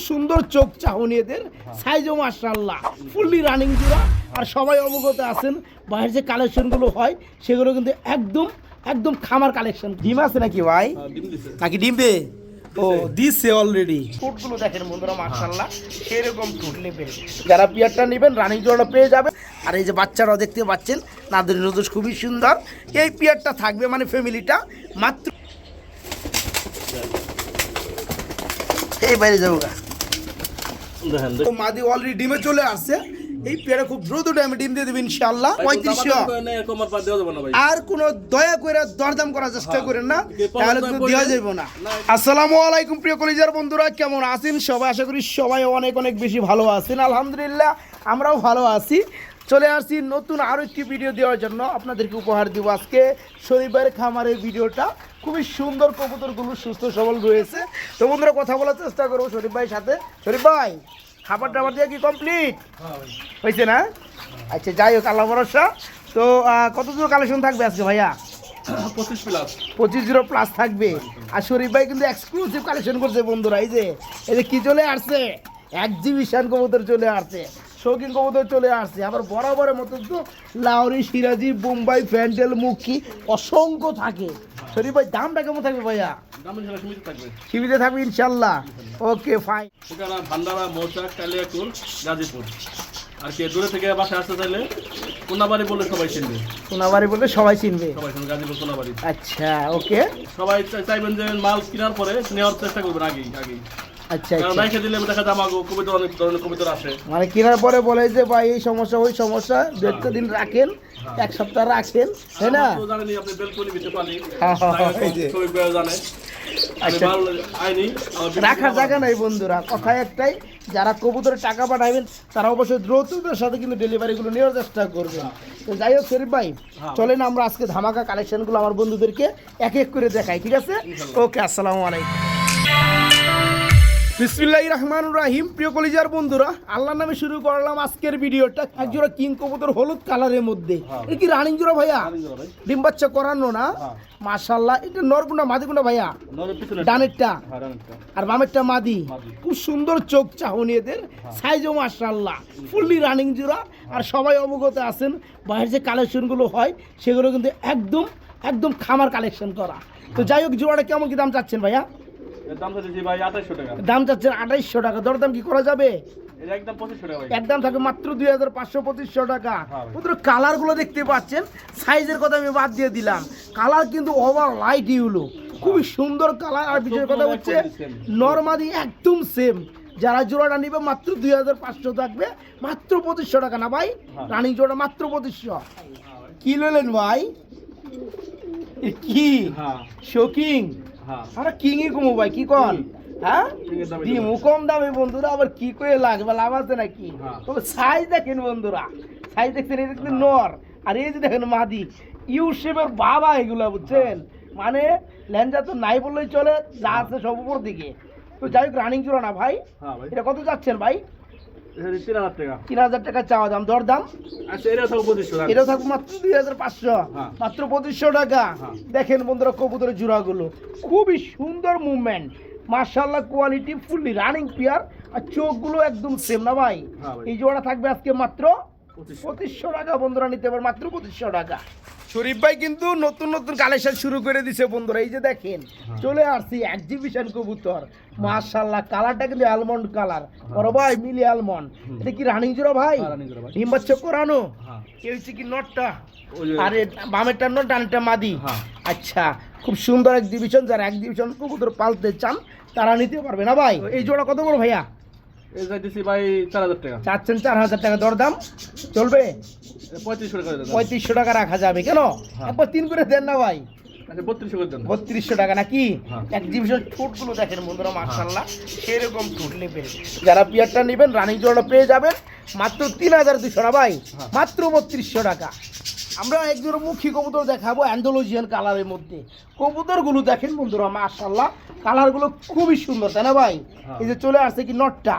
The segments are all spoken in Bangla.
সুন্দর চোখ চাহনি এদের, সাইজও মাশাআল্লাহ ফুললি রানিং জোড়া। আর সবাই অবগত আছেন বাইরের যে কালেকশনগুলো হয় সেগুলো কিন্তু একদম একদম খামার কালেকশন। ডিম আছে নাকি ভাই? নাকি ডিমবে? ও দিছে অলরেডি। ঠোঁটগুলো দেখেন বন্ধুরা মাশাআল্লাহ সেরকম ঠোঁট লেভেল। যারা পিয়ারটা নেবেন রানিং জোড়াটা পেয়ে যাবেন। আর এই যে বাচ্চারাও দেখতে পাচ্ছেন নাদের নদুস খুবই সুন্দর। এই পিয়ারটা থাকবে মানে ফ্যামিলিটা মাত্র এই বাইরে যাবো গা। মাদি অলরেডি ডিমে চলে আসছে। এই পেয়ারা খুব দ্রুত টাইমে ডিম দিয়ে দেবেন ইনশাআল্লাহ। 3500 আর কোন দয়া করে দরদাম করার চেষ্টা করেন না, তাহলে কিন্তু দেওয়া যাবে না। আসসালামু আলাইকুম প্রিয় কলিজার বন্ধুরা, কেমন আছেন সবাই? আশা করি সবাই অনেক অনেক বেশি ভালো আছেন। আলহামদুলিল্লাহ আমরাও ভালো আছি। চলে আসছি নতুন আরও একটি ভিডিও দেওয়ার জন্য। আপনাদেরকে উপহার দিব আজকে শনিবারের খামারের ভিডিওটা। খুবই সুন্দর কবুতরগুলো সুস্থ সবল রয়েছে। তো বন্ধুরা কথা বলার চেষ্টা করবো শরীফ ভাইয়ের সাথে। শরীফ ভাই খাবার টাবার দিয়ে কি কমপ্লিট হয়েছে না? আচ্ছা যাই হোক আল্লাহ ভরসা। তো কত দূর কালেকশন থাকবে আজকে ভাইয়া? 25 প্লাস থাকবে। আর শরীফ ভাই কিন্তু এক্সক্লুসিভ কালেকশন করছে বন্ধুরা। এই যে কি চলে আসছে, এক্সিবিশন কবুতর চলে আসছে, শৌখিন কবুতর চলে আসছে। আবার বরাবরের মতো তো লাউরি, সিরাজি, বোম্বাই, ফ্যান্ডেল, মুখী অসংখ্য থাকে। শরীফ ভাই দামটা কেমন থাকবে ভাইয়া? সীমিত থাকবে ইনশাল্লাহ। Okay fine. ভান্ডারা, মৌচাক, কালিয়াকুর, গাজীপুর। আর কি দূরে থেকে বাসায় আসতে চাইলে কোনাবাড়ি বলে সবাই চিনবে। কোনাবাড়ি বলে সবাই চিনবে? সবাই চিনবে, গাজীপুর কোনাবাড়ি। আচ্ছা ওকে। সবাই চাইবেন যে মাল কেনার পরে নেওয়ার চেষ্টা করবেন আগেই। আচ্ছা নাইকে দিলে দেখা যায় আমাকে কবিতা অনেক ধরনের কবিতা আসে, মানে কেনার পরে বলে যে ভাই এই সমস্যা ওই সমস্যা, দেখতে দিন রাখেন, এক সপ্তাহ রাখেন, তাই না? জানেনি আপনি বেলকনি দিতে পারি জানে রাখার জায়গা নাই বন্ধুরা। কথা একটাই, যারা কবুতরের টাকা পাঠাবেন তারা অবশ্যই দ্রুততার সাথে কিন্তু ডেলিভারিগুলো নেওয়ার চেষ্টা করবেন। তো যাই হোক শরীফ ভাই চলেন আমরা আজকে ধামাকা কালেকশনগুলো আমার বন্ধুদেরকে এক এক করে দেখাই, ঠিক আছে? ওকে আসসালামু আলাইকুম। বিসমিল্লাহির রহমানির রহিম। প্রিয় কলিজার বন্ধুরা, আল্লাহর নামে শুরু করলাম আজকের ভিডিওটা। এক জোড়া কিং কবুতর হলুদ কালারের মধ্যে। এটা কি রানিং জোড়া ভাইয়া? ডিম বাচ্চা করানো না? মাশাআল্লাহ। এটা নরগুনা মাদিগুনা ভাইয়া? ডানেরটা আর বামেরটা মাদি। খুব সুন্দর চোখ চাহনি এদের, সাইজও মাশাআল্লাহ ফুললি রানিং জোড়া। আর সবাই অবগত আছেন বাইরের যে কালেকশনগুলো হয় সেগুলো কিন্তু একদম একদম খামার কালেকশন করা। তো যাই হোক জোড়াটা কেমন কি দাম চাচ্ছেন ভাইয়া? দাম চাচ্ছেন 2800 টাকা। দরদাম কি করা যাবে? একদম থাকবে মাত্র 2500-2500 টাকা। কালার গুলো দেখতে পাচ্ছেন, সাইজের কথা আমি বাদ দিয়ে দিলাম। কালার কিন্তু ওভার লাইট ইউলো, খুবই সুন্দর কালার। আর বিষয়ের কথা হচ্ছে নরমালি একদম সেম। যারা জোড়াটা নিবে মাত্র 2500 থাকবে, মাত্র 2500 টাকা না ভাই? রানিং জোড়া মাত্র 2500। কি নিলেন ভাই? কি শোকিং? আরে কিংই কমো ভাই, কি কন? হ্যাঁ ডিমও কম দামে বন্ধুরা, আবার কি করে লাগবে, লাভ আছে নাকি? তবে সাইজ দেখেন বন্ধুরা, সাইজ দেখছেন, এটা কিন্তু নর। আর এই যে দেখেন মাদি, ইউ শেপের বাবা এগুলা, বুঝছেন? মানে ল্যাঞ্জা তো নাই বললেই চলে, যা আছে সব উপর দিকে। তো যাই হোক রানিং জোড়া না ভাই? এটা কত যাচ্ছেন ভাই? 3000 টাকা চাওয়া দাম। দর দাম এটাও থাকবে মাত্র 2500, মাত্র 2500 টাকা। দেখেন বন্ধুরা কবুতরের জোড়াগুলো খুবই সুন্দর মুভমেন্ট, মাশাআল্লাহ কোয়ালিটি ফুললি রানিং পেয়ার। আর চোখগুলো একদম সেম না ভাই? এই জোড়া থাকবে আজকে মাত্র 2500 টাকা। বন্ধুরা নিতে পারে মাত্র 2500 টাকা। শরীফ ভাই কিন্তু নতুন নতুন কালেকশন শুরু করে দিছে বন্ধুরা। এই যে দেখেন চলে আসছি এক্সিবিশন কবুতর, মাশাআল্লাহ কালারটা কিন্তু আলমন্ড কালার। বড় ভাই মিলি আলমন্ড। এটা কি রানিং জোড়া ভাই? ডিম বাচ্চা করানো? এই হচ্ছে কি নটটা, আর বামেরটা নট, ডানেরটা মাদি। আচ্ছা খুব সুন্দর এক্সিবিশন। যারা এক্সিবিশন কবুতর পালতে চান তারা নিতে পারবে না ভাই? এই জোড়া কত বড় ভাইয়া? চাচ্ছেন 4000 টাকা। দরদাম চলবে? 3500 টাকা রাখা যাবে। কেন একবার 3 করে দেন না ভাই? 3200 টাকা নাকি? এক্সিবিশন ঠোঁটগুলো দেখেন বন্ধুরা মাশাআল্লাহ সেরকম ঠোঁট লেভেল। যারা পিয়ারটা নেবেন রানিং জোড়া পেয়ে যাবেন মাত্র 3200 না ভাই? মাত্র 3200 টাকা। আমরা এক জোড়া মুখী কবুতর দেখাবো অ্যান্ডালুজিয়ান কালারের মধ্যে। কবুতরগুলো দেখেন বন্ধুরা মাশাআল্লাহ কালারগুলো খুবই সুন্দর, তাই না ভাই? এই যে চলে আসছে কি নটটা,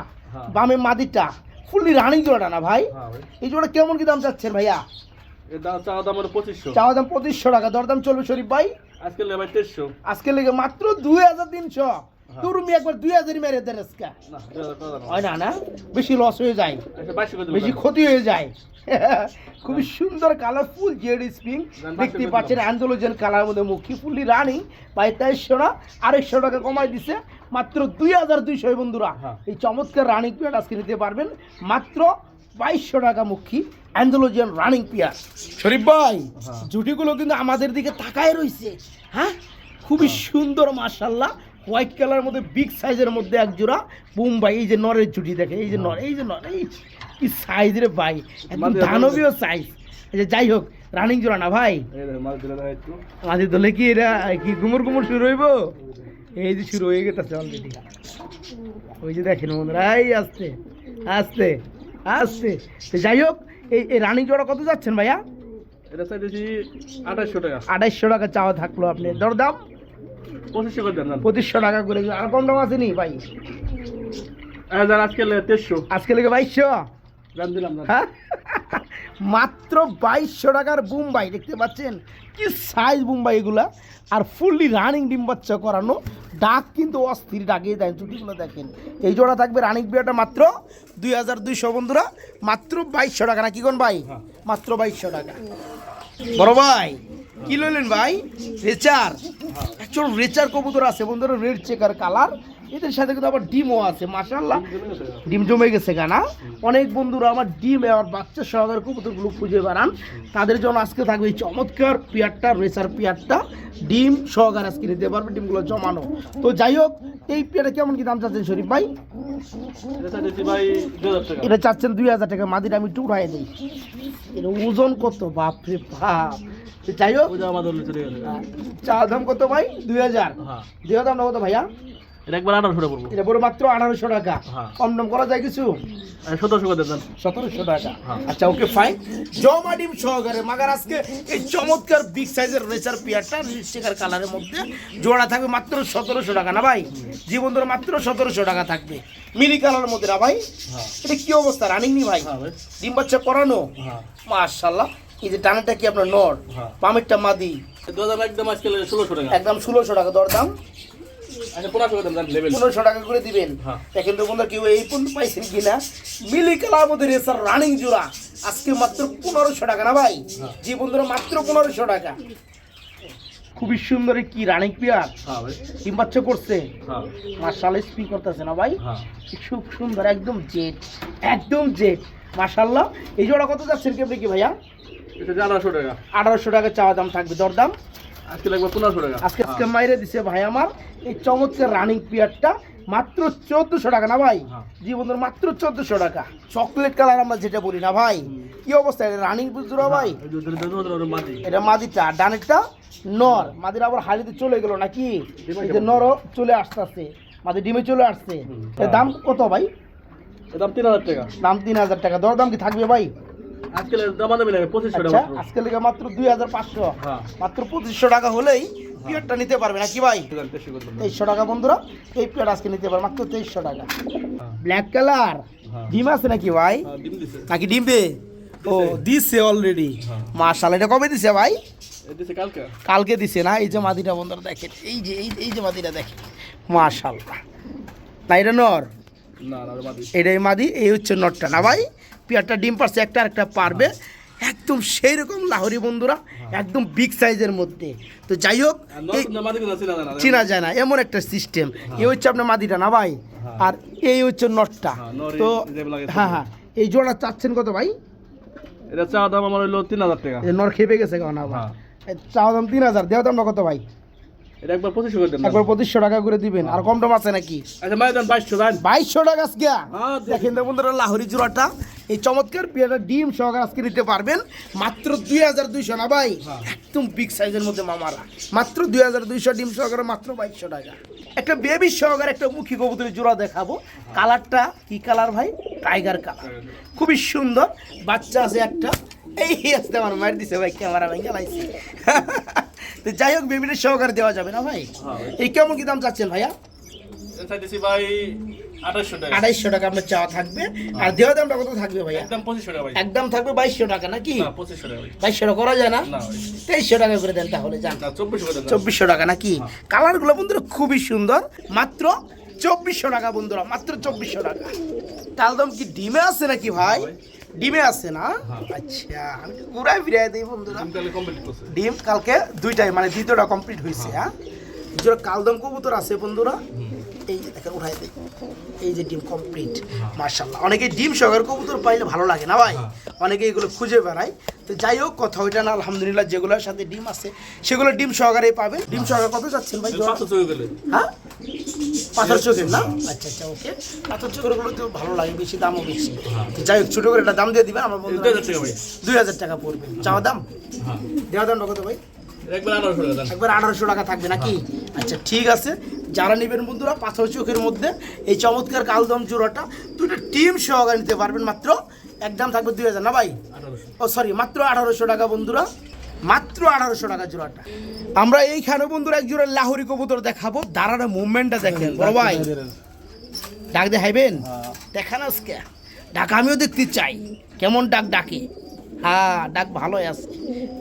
বামে মাদিটা, ফুললি রানিং জোড়াটা না ভাই? এই জোড়া কেমন কি দাম চাচ্ছেন ভাইয়া? চাওয়া দাম 2500 টাকা। দরদাম চলবে শরীফ ভাই? আজকে লেগে মাত্র 2300, তুমি একবার 2000 মেরে দেন আজকে না 2000 টাকা দাম হয় না না বেশি লস হয়ে যায় আচ্ছা 2200 করে বেশি ক্ষতি হয়ে যায় খুবই সুন্দর কালারফুল জেড স্প্রিং দেখতে পাচ্ছেন অ্যান্ডোলোজেন কালার মধ্যে মুখী ফুললি রানিং ভাই 2300 না 250 টাকা কমাই দিছে মাত্র 2200 বন্ধুরা এই চমৎকার রানিং পিয়ার আজকে নিতে পারবেন মাত্র 2200 টাকা মুখী অ্যান্ডোলোজেন রানিং পিয়ার শরীফ ভাই জুটিগুলো কিন্তু আমাদের দিকে তাকায় রইছে হ্যাঁ খুবই সুন্দর মাশাআল্লাহ হোয়াইট কালার মধ্যে বিগ সাইজের মধ্যে এক জোড়া বোম্বাই এই যে নরের জুটি দেখে এই যে নর এই কি সাইজ রে ভাই একদম দানবীয় সাইজ এই যে যাই হোক রানিং জোড়া না ভাই এই দেখো মাল দিলে দাও একটু মাঝে দলে কি এরা কি গুমর গুমর শুরু হইব এই যে শুরু হয়ে গেছে অলরেডি ওই যে দেখেন বন্ধুরা এই আস্তে আস্তে আস্তে তো যাই হোক এই রানিং জোড়া কত যাচ্ছেন ভাইয়া এটা চাইতেছি 2800 টাকা 2800 টাকা চাওয়া থাকলো আপনি দরদাম 2500 করে দেন 2500 টাকা করে আর কম দাম আছে নি ভাই হাজার আজকে 2300 আজকে লেগে 2200 দাম দিলাম না হ্যাঁ মাত্র 2200 টাকার বুম্বাই দেখতে পাচ্ছেন কি সাইজ বুম্বাই এগুলা আর ফুললি রানিং ডিম বাচ্চা করানো ডাক কিন্তু অস্থির ডাকিয়ে দেন চুটিগুলো দেখেন এই জোড়া থাকবে রানিং বিয়াটা মাত্র 2200 বন্ধুরা মাত্র 2200 টাকা না কি কোন ভাই মাত্র 2200 টাকা বড় ভাই কি লইলেন ভাই রেচার অ্যাকচুয়াল রেচার কবুতর আছে বন্ধুরা রেড চেকার কালার এদের সাথে কিন্তু আবার ডিমও আছে মাশাআল্লাহ ডিম জমে গেছে গানা অনেক বন্ধুরা আমার ডিম আর বাচ্চা সহকারে কবুতরগুলো খুঁজে বেড়ান তাদের জন্য আজকে থাকবে এই চমৎকার পিয়ারটা রেসার পিয়ারটা ডিম সহকারে আজকে নিতে পারবে ডিমগুলো জমানো তো যাই হোক এই পিয়ারটা কেমন কি দাম চাচ্ছেন শরীফ ভাই এটা চাইতেছি ভাই 2000 টাকা এটা চাচ্ছেন 2000 টাকা মাদিটা আমি একটু উঠাই দিই এর ওজন কত বাপরে বাপ তো যাই হোক ওই যে আমাদের চলে গেছে চা দাম কত ভাই 2000 হ্যাঁ 2000 দাম কত ভাইয়া এটা একবার 1800 টাকা পড়বো এটা পুরো মাত্র 1800 টাকা হ্যাঁ। কম দাম করা যায় কিছু 1700 করে দেন 1700 টাকা হ্যাঁ। আচ্ছা ওকে ফাইন জমা ডিম সহকারে মাগার আজকে এই চমৎকার বিগ সাইজের রেসার পিয়ারটা লিপস্টিকের কালারের মধ্যে জোড়া থাকবে মাত্র 1700 টাকা না ভাই জীবন ধরে মাত্র 1700 টাকা থাকবে মিলি কালারের মধ্যে না ভাই হ্যাঁ এটা কি অবস্থা রানিং নি ভাই হ্যাঁ ভাই ডিম বাচ্চা করানো হ্যাঁ মাশাআল্লাহ এই যে ডানাটা কি আপনার নর হ্যাঁ। পামেরটা মাদি 2000 একদম আজকে 1600 টাকা একদম 1600 টাকা দরদাম আচ্ছা 1500 করে দেন লেভেল 1500 টাকা করে দিবেন হ্যাঁ। দেখেন তো বন্ধুরা কেউ এই পর্যন্ত পাইছেন কিনা মিলি কালার মধ্যে রেসার রানিং জোড়া আজকে মাত্র 1500 টাকা না ভাই হ্যাঁ। জি বন্ধুরা মাত্র 1500 টাকা খুবই সুন্দর কি রানিং পিয়ার হ্যাঁ ভাই ডিম বাচ্চা করছে হ্যাঁ মাশাআল্লাহ স্পিক করতেছে না ভাই হ্যাঁ খুব সুন্দর একদম জেট মাশাআল্লাহ এই জোড়া কত যাচ্ছেন কেমনি কি ভাইয়া এটা 1800 টাকা 1800 টাকা চাওয়া দাম থাকবে দরদাম আজকে লাগবে 1500 টাকা আজকে মাইরে দিছে ভাই আমার এই চমৎকার রানিং পিয়ারটা মাত্র 1400 টাকা না ভাই হ্যাঁ। জি বন্ধুরা মাত্র 1400 টাকা চকলেট কালার আমরা যেটা বলি না ভাই কি অবস্থা এটা রানিং বুঝছো ভাই এই দুধের দুধের মাটি এটা মাদিটা ডানেরটা নর মাদির আবার হালিতে চলে গেল নাকি এই যে নর চলে আসতেছে মাদি ডিমে চলে আসছে এর দাম কত ভাই এর দাম 3000 টাকা দাম 3000 টাকা দরদাম কি থাকবে ভাই আজকে দাম দেবেন 2500 টাকা আচ্ছা মাত্র আজকে লেগে মাত্র 2500 হ্যাঁ মাত্র 2500 টাকা হলেই পিয়ারটা নিতে পারবে নাকি ভাই 2300 টাকা বন্ধুরা এই পিয়ার আজকে নিতে পারবে মাত্র 2300 টাকা ব্ল্যাক কালার হ্যাঁ। ডিম আছে নাকি ভাই হ্যাঁ ডিম দিছে নাকি ডিমবে ও দিছে অলরেডি হ্যাঁ। মাশাআল্লাহ এটা কবে দিছে ভাই এই দিছে কালকে কালকে দিছে না এই যে মাদিটা বন্ধুরা দেখেন এই যে মাদিটা দেখেন মাশাআল্লাহ না এটা নর না না মাটি এটাই মাদি এই হচ্ছে নটটা না ভাই পিয়ারটা ডিম পারছে একটা আরেকটা পারবে একদম সেই রকম লাহোরি বন্ধুরা একদম বিগ সাইজের মধ্যে তো যাই হোক আর নতুন মাটি গুলো ছিল না চেনা যায় না এমন একটা সিস্টেম এই হচ্ছে আপনার মাদিটা না ভাই আর এই হচ্ছে নটটা হ্যাঁ, নর তো যেগুলো লাগে হ্যাঁ এই জোড়া চাচ্ছেন কত ভাই এটা চা দাম আমার হলো 3000 টাকা এই নর খেপে গেছে কেন আবার হ্যাঁ। চাওয়া দাম 3000 দেওয়া দাম কত ভাই এটা একবার 2500 করে দেন একবার 2500 টাকা করে দিবেন আর কম দাম আছে নাকি আচ্ছা মাই দেন 2200 দেন 2200 টাকা আজকে হ্যাঁ, দেখেন তো বন্ধুরা লাহোরি জোড়াটা এই চমৎকার পিয়াটা ডিম সহকারে আজকে নিতে পারবেন মাত্র 2200 না ভাই একদম বিগ সাইজের মধ্যে মামারা মাত্র 2200 ডিম সহকারে মাত্র 2200 টাকা একটা বেবি সহকারে একটা মুখী কবুতরের জোড়া দেখাবো কালারটা কি কালার ভাই টাইগার কালার খুবই সুন্দর বাচ্চা আছে একটা এই আসতে আমার মার দিছে ভাই ক্যামেরা ভেঙে লাইছে তো যাই হোক বেবিটা সহকারে দেওয়া যাবে না ভাই হ্যাঁ। এই কেমন কি দাম চাচ্ছেন ভাইয়া এটা দিছি ভাই 2800 টাকা আপনার চাওয়া থাকবে। আর দেওয়া দামটা কত থাকবে ভাইয়া? একদম 2500 টাকা ভাই। একদম থাকবে 2200 টাকা নাকি? না 2500 টাকা ভাই। 2200 করা যায় না? না ভাই। 2300 টাকা করে দেন তাহলে যান। না 2400 করে দেন। 2400 টাকা নাকি? কালারগুলো বন্ধুরা খুবই সুন্দর, মাত্র 2400 টাকা বন্ধুরা, মাত্র 2400 টাকা। কালদম কি ডিমে আছে নাকি ভাই? ডিমে আছে না? আচ্ছা, আমি ঘুরাই ফিরাই দিই বন্ধুরা। ডিম কালে কমপ্লিট করছে। ডিম কালকে দুইটাই মানে দ্বিতীয়টা কমপ্লিট হয়েছে। হ্যাঁ, জোড়া কালদম কবুতর আছে বন্ধুরা, এই যে দেখেন উঠাই দিই, এই যে ডিম কমপ্লিট মাশাআল্লাহ। অনেকে ডিম সহকারে কবুতর পাইলে ভালো লাগে না ভাই, অনেকে এগুলো খুঁজে বেড়ায়। তো যাই হোক, কথা ওইটা না, আলহামদুলিল্লাহ যেগুলোর সাথে ডিম আছে সেগুলো ডিম সহকারেই পাবেন। ডিম সহকারে কত যাচ্ছেন ভাই? পাঁচশো চলে গেলে। হ্যাঁ, পাথর চোখের না? আচ্ছা আচ্ছা, ওকে। পাথর চোখের গুলো তো ভালো লাগে, বেশি দামও বেশি। তো যাই হোক, ছোট করে একটা দাম দিয়ে দিবেন আমার বন্ধু। 2000 টাকা ভাই। 2000 টাকা পড়বে চাওয়া দাম। হ্যাঁ। দেওয়া দামটা কত ভাই? একবার 1800 টাকা দেন। একবার 1800 টাকা থাকবে নাকি? আচ্ছা ঠিক আছে, যারা নেবেন বন্ধুরা পাথর চোখের মধ্যে এই চমৎকার কালদম জোড়াটা দুটো টিম সহকারে নিতে পারবেন। মাত্র একদম থাকবে 2000 না ভাই? 1800। ও সরি, মাত্র 1800 টাকা বন্ধুরা, মাত্র 1800 টাকা জোড়াটা। আমরা এইখানে বন্ধুরা এক জোড়া লাহোরি কবুতর দেখাবো, দাঁড়ানো মুভমেন্টটা দেখেন বড় ভাই। ডাক দেখাইবেন? দেখান আজকে ডাক, আমিও দেখতে চাই কেমন ডাক ডাকে। হ্যাঁ, ডাক ভালোই আছে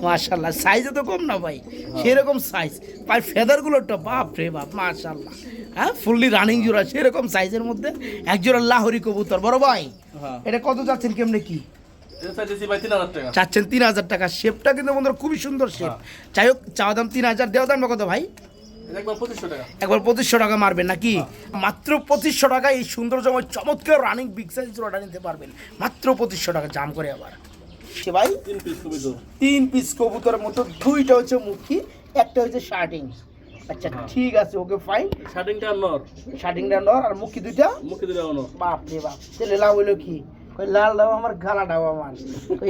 মাশাআল্লাহ। সাইজে তো কম না ভাই, সেরকম সাইজ। পায়ের ফেদারগুলো তো বাপ রে বাপ মাশাআল্লাহ। হ্যাঁ, ফুললি রানিং জোড়া, সেরকম সাইজের মধ্যে এক জোড়া লাহোরি কবুতর। বড় ভাই এটা কত যাচ্ছেন, কেমনে কি এটা চাইতেছি ভাই 3000 টাকা। চাচ্ছেন? 3000 টাকা। শেপটা কিন্তু বন্ধুরা খুবই সুন্দর শেপ। যাই হোক, চাওয়া দাম 3000, দেওয়া দাম কত ভাই? একবার 2500 টাকা। একবার 2500 টাকা মারবেন নাকি? মাত্র 2500 টাকা এই সুন্দর জমা চমৎকার রানিং বিগ সাইজ জোড়াটা নিতে পারবেন মাত্র 2500 টাকা। জাম করে আবার সে ভাই 3 পিস কবুতর। 3 পিস কবুতরের মতো, দুইটা হচ্ছে মুখী, একটা হচ্ছে শার্টিং। আচ্ছা ঠিক আছে, ওকে ফাইন। শার্টিংটা নর, শার্টিংটা নর আর মুখী দুইটা। মুখে দিলে নর। বাপ রে বাপ, ছেলে লাভ হইলো কি? ওই লাল ডাব আমার, গালা ডাব আমার।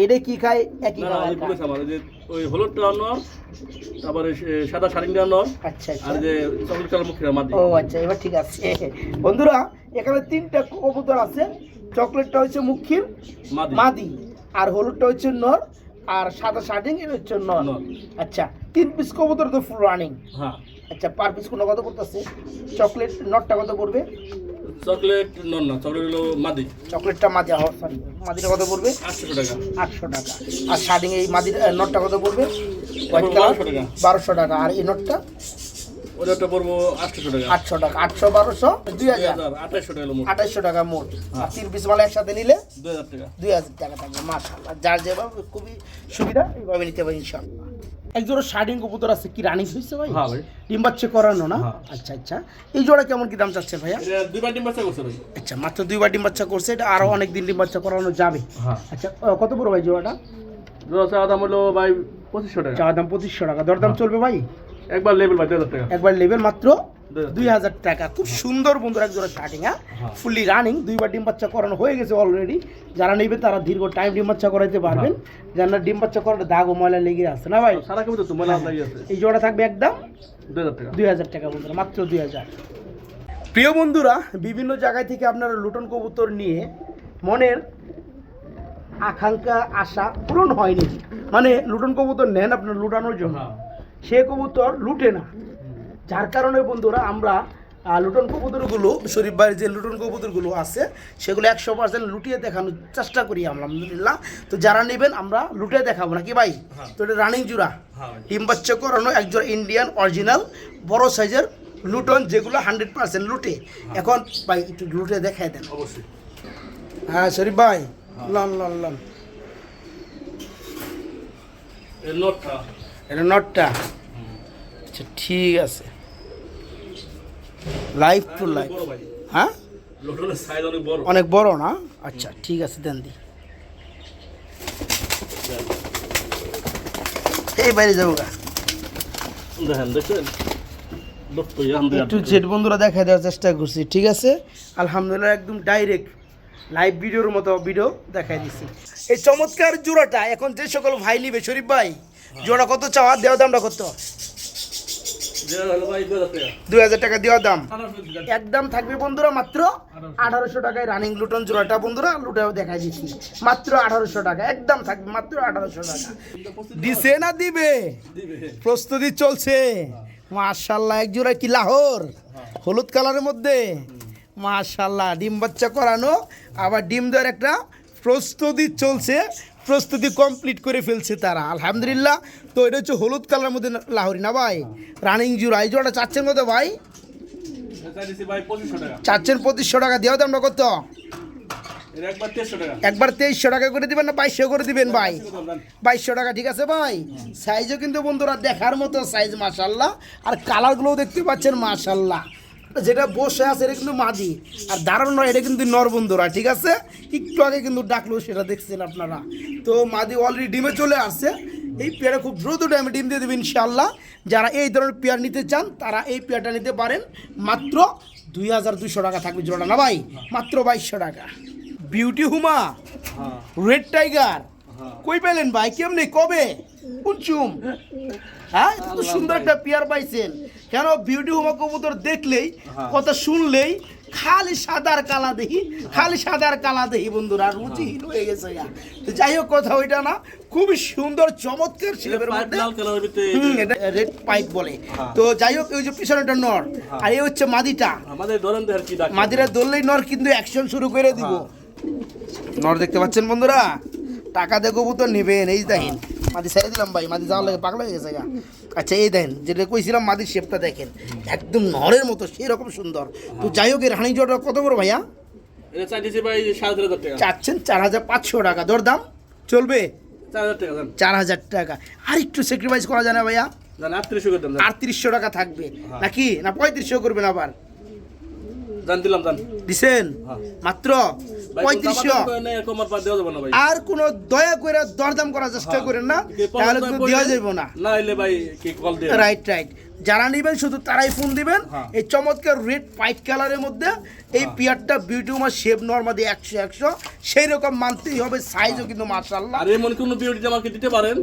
এটা কি খায়? একই না না, খাবার এই পুরো খায়। সামার যে ওই হলুদটা নর, তারপরে সাদা শার্টিংটা নর, আচ্ছা আর আচ্ছা, যে চকলেট কালার মুখের মাদি। ও আচ্ছা, এবার ঠিক আছে বন্ধুরা। এখানে 3টা কবুতর আছে, চকলেটটা হচ্ছে মুখির মাদি। মাদি, আর হলুদটা হচ্ছে নর, আর সাদা শার্টিং এটা হচ্ছে নর। নর। আচ্ছা, 3 পিস কবুতর তো ফুল রানিং। হ্যাঁ, আচ্ছা, পার পিস কোনো কত করতেছে? চকলেট নটটা কত পড়বে? চকলেট নর না, চকলেট হলো মাদি। চকলেটটা মাদি, সরি, মাদিটা কত পড়বে? 800 টাকা। 800 টাকা। আর শার্টিং এই মাদির নটটা কত পড়বে? হোয়াইট 1200 কালার, টাকা। 1200 টাকা। আর এই নটটা ওটা পড়বো 800 টাকা। 800 টাকা। 800, 1200, 2000, 2800 টাকা হলো মোট। 2800 টাকা মোট। আর 3 পিস মাল একসাথে নিলে 2000 টাকা। 2000 টাকা থাকবে মাশাআল্লাহ। যার যেভাবে খুবই সুবিধা এইভাবে নিতে পারি ইনশাআল্লাহ। এক জোড়া শার্টিং কবুতর আছে, কি রানিং হয়েছে ভাই? হ্যাঁ ভাই। ডিম বাচ্চা করানো না? হ্যাঁ। আচ্ছা আচ্ছা, এই জোড়া কেমন কি দাম চাচ্ছে ভাইয়া? এটা দুইবার ডিম বাচ্চা করছে ভাই। আচ্ছা, মাত্র 2বার ডিম বাচ্চা করছে, এটা আরো অনেক দিন ডিম বাচ্চা করানো যাবে। হ্যাঁ। আচ্ছা, কত বড় ভাই জোড়াটা? জোড়া চাওয়া দাম হলো ভাই 2500 টাকা। চাওয়া দাম 2500 টাকা, দরদাম চলবে ভাই? একবার লেভেল ভাই 2000 টাকা। একবার লেভেল মাত্র 2000 2000 টাকা। খুব সুন্দর বন্ধুরা এক জোড়া শার্টিং। হ্যাঁ, ফুললি রানিং, 2বার ডিম বাচ্চা করানো হয়ে গেছে অলরেডি। যারা নেবে তারা দীর্ঘ টাইম ডিম বাচ্চা করাইতে পারবেন। যারা ডিম বাচ্চা করাতে দাগ ও ময়লা লেগে আছে না ভাই? সারা কবুতর তো ময়লা লাগি আছে। এই জোড়া থাকবে একদম 2000 টাকা। 2000 টাকা বন্ধুরা, মাত্র 2000। প্রিয় বন্ধুরা, বিভিন্ন জায়গায় থেকে আপনারা লুটন কবুতর নিয়ে মনের আকাঙ্ক্ষা আশা পূরণ হয়নি, মানে লুটন কবুতর নেন আপনার লুটানোর জন্য, সে কবুতর লুটে না। যার কারণে বন্ধুরা আমরা লুটন কবুতরগুলো, শরীফ ভাইয়ের যে লুটন কবুতরগুলো আছে সেগুলো 100% লুটিয়ে দেখানোর চেষ্টা করি আমরা, আলহামদুলিল্লাহ। তো যারা নেবেন আমরা লুটিয়ে দেখাবো নাকি ভাই? তো এটা রানিং জোড়া, ডিম বাচ্চা করানো এক জোড়া ইন্ডিয়ান অরিজিনাল বড় সাইজের লুটন, যেগুলো 100% লুটে। এখন ভাই একটু লুটে দেখাই দেন। অবশ্যই। হ্যাঁ শরীফ ভাই, লন লন লন, এর নটটা। এটা নটটা। আচ্ছা ঠিক আছে, লাইভ টু লাইভ। বড় ভাই। হ্যাঁ, লোটনের সাইজ অনেক বড়। অনেক বড় না? আচ্ছা ঠিক আছে, দেন দি। এই বাইরে যাবো গা, দেখেন দেখেন একটু জেড বন্ধুরা দেখাই দেওয়ার চেষ্টা করছি। ঠিক আছে, আলহামদুলিল্লাহ একদম ডাইরেক্ট লাইভ ভিডিওর মতো ভিডিও দেখাই দিচ্ছি। এই চমৎকার জোড়াটা এখন যে সকল ভাই নিবে, শরীফ ভাই জোড়া কত চাওয়া? দেওয়া দামটা কত? 2000 টাকা দেওয়া দাম। একদম থাকবে বন্ধুরা মাত্র 1800 টাকায় রানিং লুটন জোড়াটা বন্ধুরা লুটেও দেখাই দিচ্ছি, মাত্র 1800 টাকা। একদম থাকবে মাত্র 1800 টাকা। দিছে না দিবে? প্রস্তুতি চলছে মাশাআল্লাহ। এক জোড়া কি লাহোর হলুদ কালারের মধ্যে, মাশাআল্লাহ ডিম বাচ্চা করানো, আবার ডিম দেওয়ার একটা প্রস্তুতি চলছে, প্রস্তুতি কমপ্লিট করে ফেলছে তারা আলহামদুলিল্লাহ। তো এটা হচ্ছে হলুদ কালারের মধ্যে লাহোরি না ভাই, রানিং জোড়া। এই জোড়াটা চাচ্ছেন কত ভাই? ভাই 2500 টাকা। চাচ্ছেন 2500 টাকা। দেওয়া দামটা কত? একবার 2300 টাকা। একবার 2300 টাকা করে দিবেন না 2200 করে দিবেন ভাই? 2200 টাকা ঠিক আছে ভাই। সাইজও কিন্তু বন্ধুরা দেখার মতো সাইজ মাশাআল্লাহ, আর কালারগুলোও দেখতে পাচ্ছেন মাশাআল্লাহ। যেটা বসে আছে এটা কিন্তু মাদি, আর দাঁড়ানো নয় এটা কিন্তু নর বন্ধুরা, ঠিক আছে? একটু আগে কিন্তু ডাকলো সেটা দেখছেন আপনারা। তো মাদি অলরেডি ডিমে চলে আসছে। এই পেয়ারা খুব দ্রুত টাইমে ডিম দিয়ে দেবে ইনশাআল্লাহ। যারা এই ধরনের পেয়ার নিতে চান তারা এই পেয়ারটা নিতে পারেন। মাত্র 2200 টাকা থাকবে জোড়াটা না ভাই? মাত্র 2200 টাকা। বিউটি হুমা, রেড টাইগার কই পেলেন ভাই? কেমনে, কবে, কুনচুম? হ্যাঁ, এত সুন্দর একটা পেয়ার পাইছেন কেন? বিউটি হুমা কবুতর দেখলেই, কথা শুনলেই খালি সাদার কালা দেখি, খালি সাদার কালা দেখি বন্ধুরা, রুচিহীন হয়ে গেছে। তো যাই হোক, কথা ওইটা না, খুবই সুন্দর চমৎকার শেপের মধ্যে এটা রেড পাইপ বলে। তো যাই হোক, ওই যে পিছনেটা নর, আর এই হচ্ছে মাদিটা। মাদিরা ধরলেই নর কিন্তু অ্যাকশন শুরু করে দিব। নর দেখতে পাচ্ছেন বন্ধুরা, টাকা দিয়ে কবুতর নেবেন। এই দেখেন মাদি ছেড়ে দিলাম ভাই, মাদি যাওয়ার লাগে পাগলা হয়ে গেছে গা। আচ্ছা এই দেখেন, যেটা কইছিলাম মাদির শেপটা দেখেন, একদম নরের মতো সেরকম সুন্দর। তো যাই হোক, এর হানি জোড়া কত বড় ভাইয়া? চাচ্ছেন 4500 টাকা। দরদাম চলবে 4000 টাকা। আর একটু স্যাক্রিফাইস করা যায় না ভাইয়া? 3800 টাকা থাকবে নাকি, না 3500 করবেন আবার? দিছেন মাত্র 3500। আর কোন দয়া করে দরদাম করার চেষ্টা করেন না, তাহলে কিন্তু দেওয়া যাবে না। Right right. যারা নেবেন শুধু তারাই ফোন দিবেন। এই চমৎকার রেড হোয়াইট কালারের মধ্যে এই পিয়ারটা বিউটি উমার শেপ নরমাদি 100 সেই রকম মানতেই হবে। সাইজও কিন্তু মাশাআল্লাহ। আর এমন কোন বিউটি আমাকে দিতে পারেন,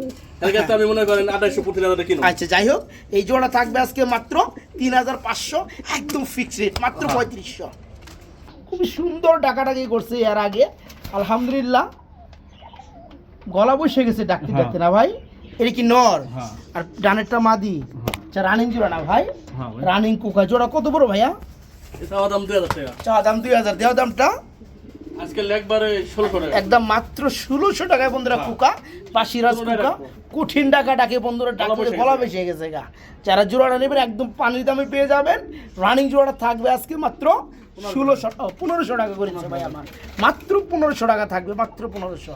এর কাছে আমি মনে করেন 2850 টাকা কিনো। আচ্ছা যাই হোক, এই জোড়া থাকবে আজকে মাত্র 3500, একদম ফিক্সড রেট, মাত্র 3500। খুব সুন্দর ডাকাডাকি করছে এর আগে আলহামদুলিল্লাহ। গলা বসে গেছে ডাকতে ডাকতে না ভাই? এটা কি নর, আর ডানেরটা মাদি। আচ্ছা রানিং জোড়া না ভাই? রানিং কুকা জোড়া কত বড় ভাইয়া? চাওয়া দাম 2000 টাকা। চাওয়া দাম 2000। দেওয়া দামটা আজকে একবারে 1600 টাকা। একদম মাত্র 1600 টাকায় বন্ধুরা। কুকা পাশিরাজ কুকা, কঠিন ডাকা ডাকে বন্ধুরা, ডাকতে গলা বেশি গেছে গা। যারা জোড়াটা নেবেন একদম পানির দামে পেয়ে যাবেন। রানিং জোড়াটা থাকবে আজকে মাত্র 1500 টাকা করেছে ভাই আমার। মাত্র 1500 টাকা থাকবে, মাত্র 1500।